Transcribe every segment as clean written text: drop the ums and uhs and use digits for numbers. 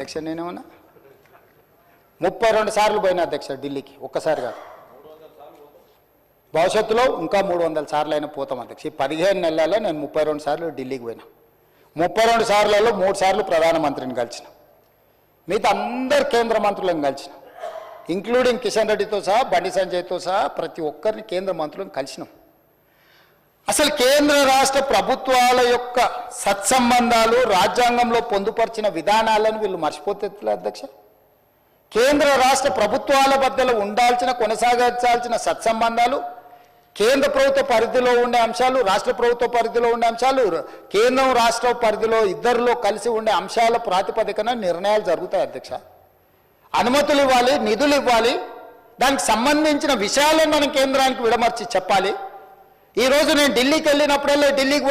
అధ్యక్ష నేనేమన్నా 32 సార్లు పోయినా అధ్యక్ష ఢిల్లీకి, ఒక్కసారి కాదు. భవిష్యత్తులో ఇంకా 300 సార్లు అయినా పోతాం అధ్యక్ష. ఈ 15 నెలల్లో నేను 32 సార్లు ఢిల్లీకి పోయినా. 32 సార్లలో 3 సార్లు ప్రధానమంత్రిని కలిసిన, మిగతా అందరు కేంద్ర మంత్రులను కలిసిన, ఇంక్లూడింగ్ కిషన్ రెడ్డితో సహా, బండి సంజయ్తో సహా ప్రతి ఒక్కరిని కేంద్ర మంత్రులను కలిసినాం. అసలు కేంద్ర రాష్ట్ర ప్రభుత్వాల యొక్క సత్సంబంధాలు రాజ్యాంగంలో పొందుపరిచిన విధానాలను వీళ్ళు మర్చిపోతే అధ్యక్ష. కేంద్ర రాష్ట్ర ప్రభుత్వాల మధ్యలో ఉండాల్సిన, కొనసాగించాల్సిన సత్సంబంధాలు, కేంద్ర ప్రభుత్వ పరిధిలో ఉండే అంశాలు, రాష్ట్ర ప్రభుత్వ పరిధిలో ఉండే అంశాలు, కేంద్రం రాష్ట్ర పరిధిలో ఇద్దరిలో కలిసి ఉండే అంశాల ప్రాతిపదికన నిర్ణయాలు జరుగుతాయి అధ్యక్ష. అనుమతులు ఇవ్వాలి, నిధులు ఇవ్వాలి, దానికి సంబంధించిన విషయాలను మనం కేంద్రానికి విడమర్చి చెప్పాలి. ఈరోజు నేను ఢిల్లీకి వెళ్ళినప్పుడల్లా ఢిల్లీకి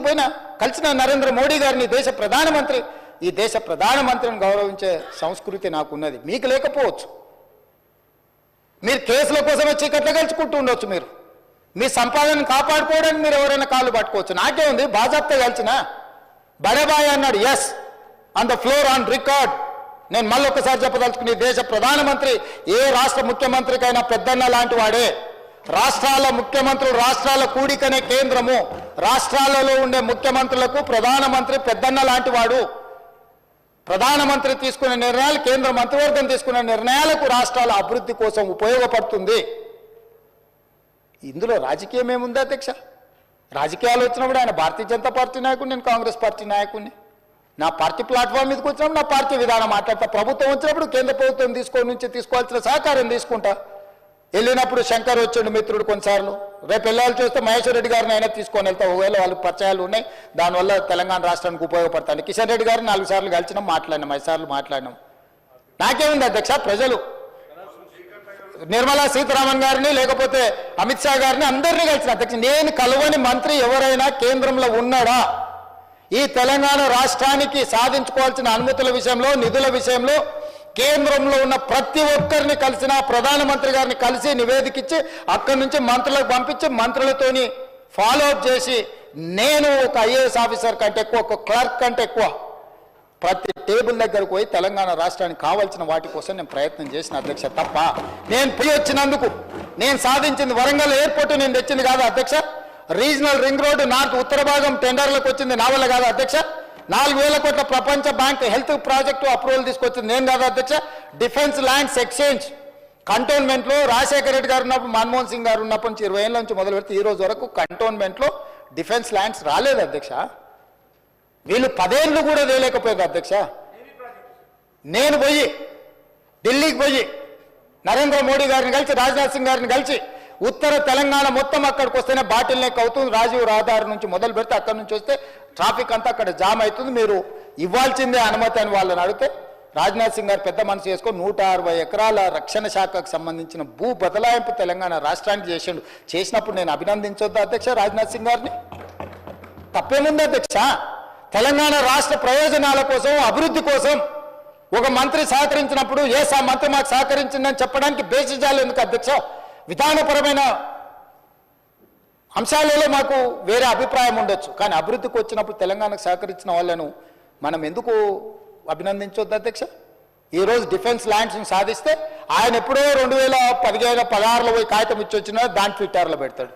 పోయినా కలిసిన నరేంద్ర మోడీ గారిని, దేశ ప్రధానమంత్రి. ఈ దేశ ప్రధానమంత్రిని గౌరవించే సంస్కృతి నాకున్నది, మీకు లేకపోవచ్చు. మీరు కేసుల కోసమే చీకట్లో గెలుచుకుంటూ ఉండొచ్చు. మీరు మీ సంపాదనను కాపాడుకోవడానికి మీరు ఎవరైనా కాళ్ళు పట్టుకోవచ్చు. నాకే ఉంది, బాజాప్తా గెలిచిన బడేబాయ్ అన్నాడు, yes on the floor on record. నేను మళ్ళొక్కసారి చెప్పదలుచుకుని, దేశ ప్రధానమంత్రి ఏ రాష్ట్ర ముఖ్యమంత్రికైనా పెద్దన్న లాంటి వాడే. రాష్ట్రాల ముఖ్యమంత్రులు రాష్ట్రాల కూడికనే కేంద్రము. రాష్ట్రాలలో ఉండే ముఖ్యమంత్రులకు ప్రధానమంత్రి పెద్దన్న లాంటి వాడు. ప్రధానమంత్రి తీసుకునే నిర్ణయాలు, కేంద్ర మంత్రివర్గం తీసుకునే నిర్ణయాలకు రాష్ట్రాల అభివృద్ధి కోసం ఉపయోగపడుతుంది. ఇందులో రాజకీయం ఏముంది అధ్యక్ష? రాజకీయాలు వచ్చినప్పుడు ఆయన భారతీయ జనతా పార్టీ నాయకుడు, నేను కాంగ్రెస్ పార్టీ నాయకుడిని. నా పార్టీ ప్లాట్ఫామ్ మీదకి వచ్చినప్పుడు నా పార్టీ విధానం మాట్లాడతా. ప్రభుత్వం వచ్చినప్పుడు కేంద్ర ప్రభుత్వం తీసుకోవాల్సిన సహకారం తీసుకుంటా. వెళ్ళినప్పుడు శంకర్ వచ్చాడు మిత్రుడు కొన్నిసార్లు, రేపు వెళ్ళాలి చూస్తే మహేశ్వర్ రెడ్డి గారిని అయినా తీసుకొని వెళ్తా. ఒకవేళ వాళ్ళకి పరిచయాలు ఉన్నాయి, దానివల్ల తెలంగాణ రాష్ట్రానికి ఉపయోగపడతాను. కిషన్ రెడ్డి గారిని 4 సార్లు కలిసినాం, మాట్లాడినాం, 5 సార్లు మాట్లాడినాం. నాకేముంది అధ్యక్ష? ప్రజలు నిర్మలా సీతారామన్ గారిని, లేకపోతే అమిత్ షా గారిని, అందరినీ కలిసిన అధ్యక్ష. నేను కలవని మంత్రి ఎవరైనా కేంద్రంలో ఉన్నాడా? ఈ తెలంగాణ రాష్ట్రానికి సాధించుకోవాల్సిన అనుమతుల విషయంలో, నిధుల విషయంలో కేంద్రంలో ఉన్న ప్రతి ఒక్కరిని కలిసిన, ప్రధానమంత్రి గారిని కలిసి నివేదికిచ్చి అక్కడి నుంచి మంత్రులకు పంపించి మంత్రులతోని ఫాలో అప్ చేసి, నేను ఒక ఐఏఎస్ ఆఫీసర్ కంటే ఎక్కువ, ఒక క్లర్క్ కంటే ఎక్కువ ప్రతి టేబుల్ దగ్గరకు పోయి తెలంగాణ రాష్ట్రానికి కావాల్సిన వాటి కోసం నేను ప్రయత్నం చేసిన అధ్యక్ష. తప్ప నేను పోయి వచ్చినందుకు నేను సాధించింది వరంగల్ ఎయిర్పోర్ట్ నేను తెచ్చింది కాదు అధ్యక్ష. రీజనల్ రింగ్ రోడ్డు నార్త్ ఉత్తర భాగం టెండర్లకు వచ్చింది నా వల్ల కాదు అధ్యక్ష. 4,000 కోట్ల ప్రపంచ బ్యాంక్ హెల్త్ ప్రాజెక్టు అప్రూవల్ తీసుకొచ్చింది నేను కాదు అధ్యక్ష. డిఫెన్స్ ల్యాండ్స్ ఎక్స్చేంజ్ కంటోన్మెంట్లో రాజశేఖర రెడ్డి గారు ఉన్నప్పుడు, మన్మోహన్ సింగ్ గారు ఉన్నప్పటి నుంచి 20 ఏళ్ళ నుంచి మొదలు పెడితే ఈ రోజు వరకు కంటోన్మెంట్లో డిఫెన్స్ ల్యాండ్స్ రాలేదు అధ్యక్ష. వీళ్ళు 10 ఏళ్ళు కూడా తేలేకపోయారు అధ్యక్ష. నేను పోయి ఢిల్లీకి పోయి నరేంద్ర మోడీ గారిని కలిసి, రాజ్నాథ్ సింగ్ గారిని కలిసి, ఉత్తర తెలంగాణ మొత్తం అక్కడికి వస్తేనే బాటిల్ నెక్ అవుతుంది. రాజీవ్ రహదారి నుంచి మొదలు పెడితే అక్కడి నుంచి వస్తే ట్రాఫిక్ అంతా అక్కడ జామ్ అవుతుంది, మీరు ఇవ్వాల్సిందే అనుమతి అని వాళ్ళని అడిగితే, రాజ్నాథ్ సింగ్ గారు పెద్ద మనసు చేసుకొని 160 ఎకరాల రక్షణ శాఖకు సంబంధించిన భూ బదలాయింపు తెలంగాణ రాష్ట్రానికి చేసిండు. చేసినప్పుడు నేను అభినందించొద్దా అధ్యక్ష రాజ్నాథ్ సింగ్ గారిని? తప్పేముంది అధ్యక్ష? తెలంగాణ రాష్ట్ర ప్రయోజనాల కోసం, అభివృద్ధి కోసం ఒక మంత్రి సహకరించినప్పుడు ఆ మంత్రి మాకు సహకరించిందని చెప్పడానికి బేసిజాలు ఎందుకు అధ్యక్ష? విధానపరమైన అంశాలలో మాకు వేరే అభిప్రాయం ఉండొచ్చు, కానీ అభివృద్ధికి వచ్చినప్పుడు తెలంగాణకు సహకరించిన వాళ్ళను మనం ఎందుకు అభినందించొద్దు అధ్యక్ష? ఈరోజు డిఫెన్స్ ల్యాండ్స్ని సాధిస్తే ఆయన ఎప్పుడో 2015-16లో పోయి కాగితం ఇచ్చి వచ్చినా దాని ట్విట్టర్లో పెడతాడు.